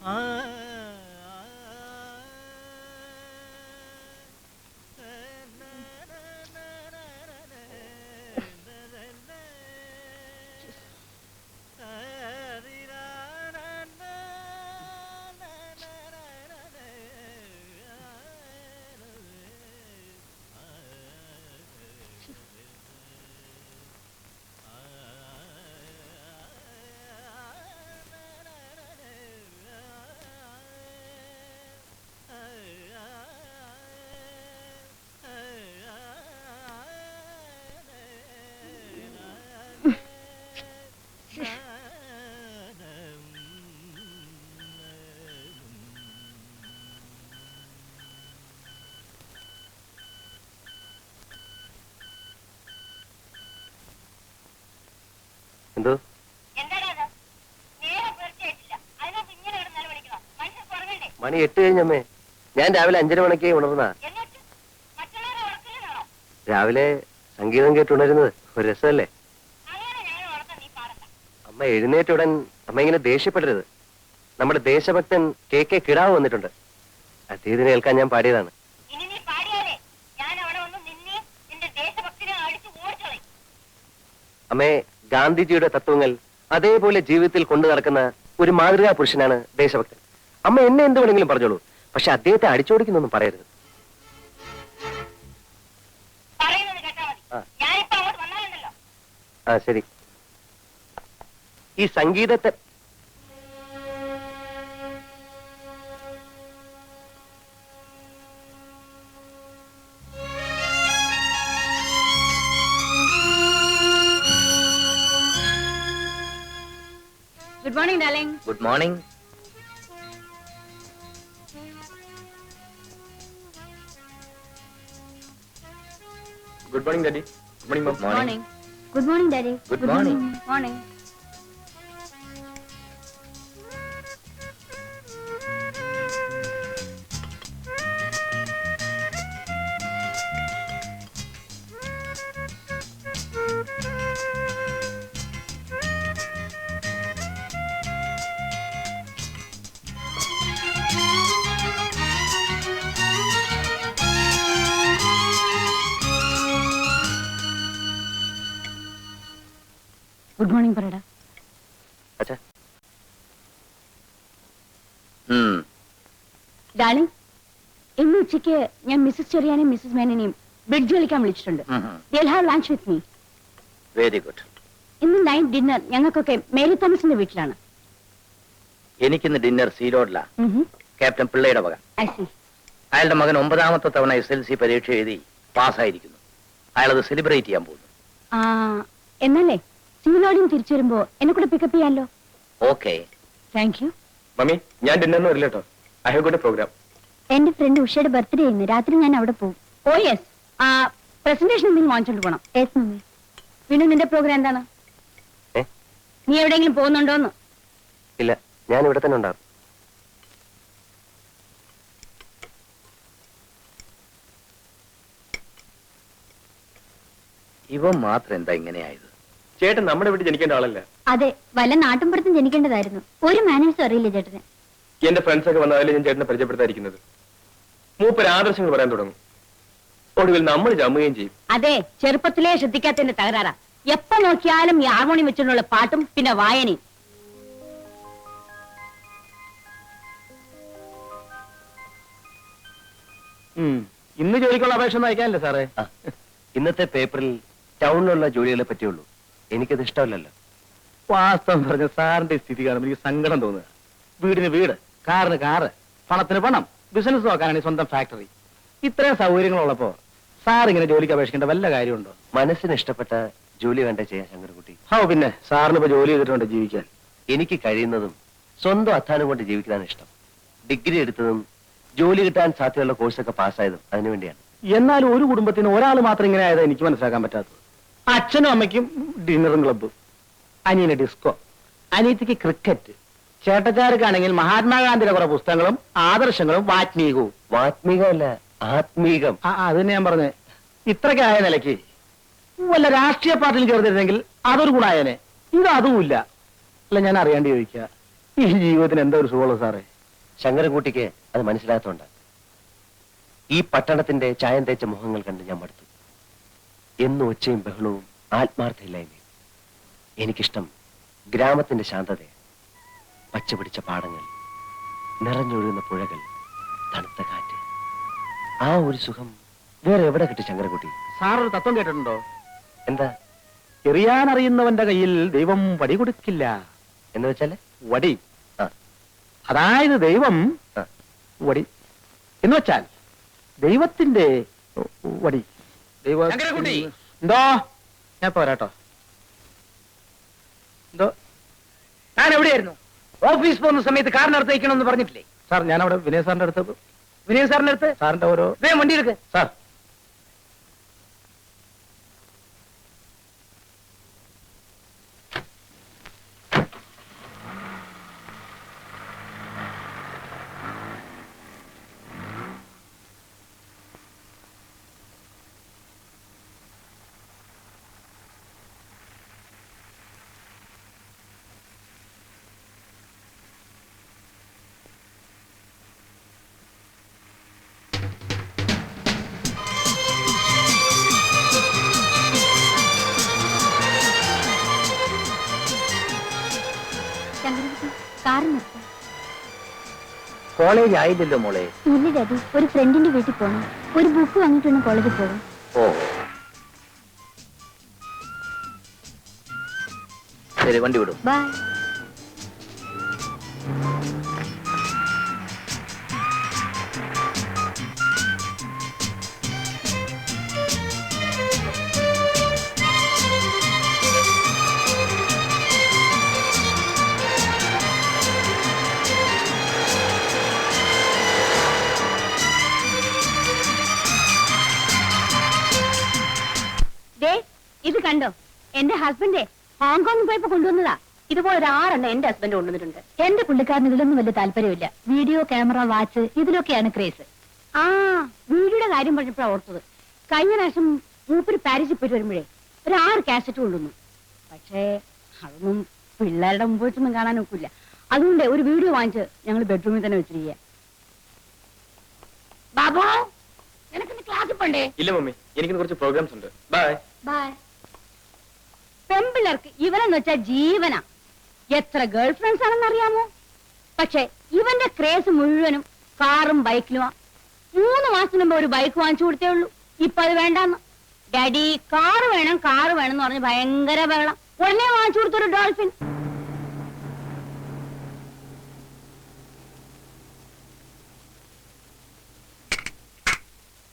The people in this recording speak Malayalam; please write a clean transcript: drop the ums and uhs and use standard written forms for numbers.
എന്തോ മണി 8 കഴിഞ്ഞമ്മേ. ഞാൻ രാവിലെ 5:30 മണിക്ക് ഉണർന്നാ. രാവിലെ സംഗീതം കേട്ടുണരുന്നത് ഒരു രസമല്ലേ? അമ്മ എഴുന്നേറ്റുടൻ അമ്മ ഇങ്ങനെ ദേഷ്യപ്പെടരുത്. നമ്മുടെ ദേശഭക്തൻ KK കിടാവ് വന്നിട്ടുണ്ട്. അദ്ദേഹത്തിന് കേൾക്കാൻ ഞാൻ പാടിയതാണ്. അമ്മേ, ഗാന്ധിജിയുടെ തത്വങ്ങൾ അതേപോലെ ജീവിതത്തിൽ കൊണ്ടു നടക്കുന്ന ഒരു മാതൃകാ പുരുഷനാണ് ദേശഭക്തൻ. അമ്മ എന്നെ എന്ത് വേണമെങ്കിലും പറഞ്ഞോളൂ, പക്ഷെ അദ്ദേഹത്തെ അടിച്ചോടിക്കുന്നൊന്നും പറയരുത്. ആ ശരി. ഈ സംഗീതത്തെ Good morning, darling. Good morning. Good morning, Daddy. Good morning, Mom. Morning. Good morning, Daddy. Good morning. Morning. Good morning, Parada. അച്ഛാ. Darling, ഇന്ന് ഉച്ചയ്ക്ക് ഞാൻ മിസ്സസ് ചെറിയാനെയും മിസ്സസ് മേനനെയും ബ്രിഡ്ജ് കളിക്കാൻ വിളിച്ചിട്ടുണ്ട്. They'll have lunch with me. Very good. ഇന്ന് നൈറ്റ് ഡിന്നർ ഞങ്ങൾക്കൊക്കെ മേരി തോമസിന്റെ വീട്ടിലാണ്. എനിക്കിന്ന് ഡിന്നർ സീലോഡില. ക്യാപ്റ്റൻ പിള്ളയുടെ വക. I see. അയാളുടെ മകൻ 9ാമത്തെ തവണ SLC പരീക്ഷ എഴുതി പാസ്സായിരിക്കുന്നു. അയാളത് സെലിബ്രേറ്റ് ചെയ്യാൻ പോകുന്നു. എന്നല്ലേ സീലോഡിയും തിരിച്ചു വരുമ്പോ എന്നെ കൂടെ പിക്കപ്പ് ചെയ്യാമല്ലോ. ഓക്കെ. Thank you. മമ്മി, ഞാൻ ഡിന്നറിന് വരില്ല കേട്ടോ. I have got a programme. എന്റെ ഫ്രണ്ട് ഉഷയുടെ ബർത്ത്ഡേ ഇന്ന് രാത്രി ഞാൻ അവിടെ പോകും. ഓ യെസ്. പ്രസന്റേഷൻ എന്തെങ്കിലും വാങ്ങിച്ചോണ്ട് പോണം. Yes mummy. പിന്നെ നിന്റെ പ്രോഗ്രാം എന്താണ്? നീ എവിടെയെങ്കിലും പോകുന്നുണ്ടോന്ന്? ഇല്ല, ഞാൻ ഇവിടെ തന്നെ ഉണ്ടാകും. ഇവ മാത്രം എന്താ ഇങ്ങനെയായത്? ചേട്ടൻ നമ്മുടെ വീട്ടിൽ ജനിക്കേണ്ട ആളല്ല. അതെ, വല്ല നാട്ടിൻപുറത്തും ജനിക്കേണ്ടതായിരുന്നു. ഒരു മാനേഴ്സും അറിയില്ല ചേട്ടന്. എന്റെ ഫ്രണ്ട്സ് ഒക്കെ വന്നാലേ ഞാൻ ചേട്ടനെ പരിചയപ്പെടുത്താതിരിക്കുന്നത്. മൂപ്പര് ആദർശങ്ങൾ പറയാൻ തുടങ്ങും. ഒടുവിൽ നമ്മൾ ജമ്മുകയും ചെയ്യും. അതെ, ചെറുപ്പത്തിലേ ശ്രദ്ധിക്കാത്തതിന്റെ തകരാറാ. എപ്പോ നോക്കിയാലും ഈ ഹാർമോണിയം വെച്ചുള്ള പാട്ടും പിന്നെ വായനയും. ഇന്ന് ജോലിക്കുള്ള അപേക്ഷ ഒന്നും അയക്കാനല്ലേ സാറേ? ഇന്നത്തെ പേപ്പറിൽ ടൗണിലുള്ള ജോലികളെ പറ്റിയുള്ളൂ. എനിക്കത് ഇഷ്ടമല്ലല്ലോ. വാസ്തവം പറഞ്ഞ സാറിന്റെ സ്ഥിതി കാണുമ്പോൾ എനിക്ക് സങ്കടം തോന്നുക. വീടിന് വീട്, കാറിന് കാറ്, പണത്തിന് പണം, ബിസിനസ് നോക്കാനാണ് സ്വന്തം ഫാക്ടറി. ഇത്രയും സൗകര്യങ്ങളുള്ളപ്പോ സാർ ഇങ്ങനെ ജോലിക്ക് അപേക്ഷിക്കേണ്ട വല്ല കാര്യമുണ്ടോ? മനസ്സിന് ഇഷ്ടപ്പെട്ട ജോലി വേണ്ട ചെയ്യാൻ ശങ്കരൻകുട്ടി. പിന്നെ സാറിന് ഇപ്പൊ ജോലി ചെയ്തിട്ടുണ്ട് ജീവിക്കാൻ. എനിക്ക് കഴിയുന്നതും സ്വന്തം അധ്വാനം കൊണ്ട് ജീവിക്കാനാണ് ഇഷ്ടം. ഡിഗ്രി എടുത്തതും ജോലി കിട്ടാൻ സാധ്യതയുള്ള കോഴ്സൊക്കെ പാസ്സായതും അതിനുവേണ്ടിയാണ്. എന്നാലും ഒരു കുടുംബത്തിന് ഒരാൾ മാത്രം ഇങ്ങനെ ആയത് എനിക്ക് മനസ്സിലാക്കാൻ പറ്റാത്തത്. അച്ഛനും അമ്മയ്ക്കും ഡിന്നറും ക്ലബ്ബും, അനിയന് ഡിസ്കോ, അനിയത്തിക്ക് ക്രിക്കറ്റ്, ചേട്ടച്ചാർക്കാണെങ്കിൽ മഹാത്മാഗാന്ധിയുടെ കുറെ പുസ്തകങ്ങളും ആദർശങ്ങളും വാത്മീകവും. വാത്മീകമല്ല, ആത്മീകം. അത് തന്നെ ഞാൻ പറഞ്ഞേ. ഇത്രയ്ക്കായ നിലയ്ക്ക് വല്ല രാഷ്ട്രീയ പാർട്ടിയിൽ ചേർന്നിരുന്നെങ്കിൽ അതൊരു ഗുണായനെ. ഇത് അതുമില്ല. അല്ല, ഞാൻ അറിയാണ്ട് ചോദിക്കുക, ഈ ജീവിതത്തിന് എന്താ ഒരു സുഖമുള്ളൂ സാറേ? ശങ്കരൻകുട്ടിക്ക് അത് മനസ്സിലാത്തോണ്ട്. ഈ പട്ടണത്തിന്റെ ചായം തേച്ച മുഖങ്ങൾ കണ്ട് ഞാൻ മടുത്തു. എന്നും ഒച്ചയും ബഹളവും ആത്മാർത്ഥയില്ലായ്മയും. എനിക്കിഷ്ടം ഗ്രാമത്തിന്റെ ശാന്തതയെ. പച്ചപിടിച്ച പാടങ്ങൾ, നിറഞ്ഞൊഴുകുന്ന പുഴകൾ, തണുത്ത കാറ്റ്. ആ ഒരു സുഖം വേറെ എവിടെ കിട്ടി ശങ്കരൻകുട്ടി? സാർ ഒരു തത്വം കേട്ടിട്ടുണ്ടോ? എന്താ എറിയാനറിയുന്നവന്റെ കയ്യിൽ ദൈവം വടി കൊടുക്കില്ല എന്ന് വെച്ചാല്? വടി. ആ. അതായത് ദൈവം ആ. വടി എന്ന് വെച്ചാൽ ദൈവത്തിന്റെ വടി. ശങ്കരൻകുട്ടി. എന്തോ? ഞാൻ പോരാട്ടോ. എന്തോ? ഞാൻ എവിടെയായിരുന്നു? ഓഫീസ് പോകുന്ന സമയത്ത് കാറിനടുത്ത് വയ്ക്കണമെന്ന് പറഞ്ഞിട്ടില്ലേ? സാർ ഞാനവിടെ വിനയ് സാറിന്റെ അടുത്ത്. വിനയൻ സാറിന്റെ അടുത്ത് സാറിന്റെ ഓരോ വേഗം വണ്ടി എടുക്ക്. സാർ. ശങ്കരൻകുട്ടി കാറ് നിർത്താം. കോളേജ് ആയില്ലല്ലോ മോളെ. ഇല്ല ഡാഡി, ഒരു ഫ്രണ്ടിന്റെ വീട്ടിൽ പോകണം. ഒരു ബുക്ക് വാങ്ങിട്ട് വേണം കോളേജിൽ പോകാൻ. ഓ ശരി, വണ്ടി വിടും. ബൈ. ഇത് കണ്ടോ? എന്റെ ഹസ്ബൻഡ് ഹോങ്കോങ്ങിൽ പോയപ്പോ കൊണ്ടുവന്നതാ. ഇതുപോലെ ഒരു 6 എന്റെ ഹസ്ബൻഡ് കൊണ്ടുവന്നിട്ടുണ്ട്. എന്റെ പുള്ളിക്കാരന് ഇതിലൊന്നും വലിയ താല്പര്യമില്ല. വീഡിയോ, ക്യാമറ, വാച്ച് ഇതിലൊക്കെയാണ് ക്രേസ്. ആ വീഡിയോയുടെ കാര്യം പറഞ്ഞപ്പോഴാണ് ഓർത്തത്. കഴിഞ്ഞ പ്രാവശ്യം മൂപ്പര് പാരീസിൽ പോയിട്ട് വരുമ്പോഴേ ഒരു 6 കാസറ്റ് കൊണ്ടുവന്നു. പക്ഷേ അതൊന്നും പിള്ളേരുടെ മുമ്പ് വെച്ചൊന്നും കാണാൻ ഒക്കില്ല. അതുകൊണ്ട് ഒരു വീഡിയോ വാങ്ങിച്ച് ഞങ്ങൾ ബെഡ്റൂമിൽ തന്നെ വെച്ചിരിക്കുക. ബാബു, നിനക്കിന്ന് ക്ലാസ്സിൽ പോണ്ടേ? ഇല്ല മമ്മി, എനിക്ക് കുറച്ച് പ്രോഗ്രാംസ് ഉണ്ട്. ബൈ. ബൈ. പെമ്പിള്ളേർക്ക് ഇവനെന്ന് വെച്ചാൽ ജീവനാ. എത്ര ഗേൾ ഫ്രണ്ട്സ് ആണെന്ന് അറിയാമോ? പക്ഷെ ഇവന്റെ ക്രേസ് മുഴുവനും കാറും ബൈക്കിലുമാ. 3 മാസത്തിന് മുമ്പ് ഒരു ബൈക്ക് വാങ്ങിച്ചു കൊടുത്തേ ഉള്ളൂ. ഇപ്പൊ അത് വേണ്ടാന്ന്. ഡാഡി കാറ് വേണം എന്ന് പറഞ്ഞ് ഭയങ്കര ബഹളം. ഉടനെ വാങ്ങിച്ചു കൊടുത്തൊരു ഡോൾഫിൻ.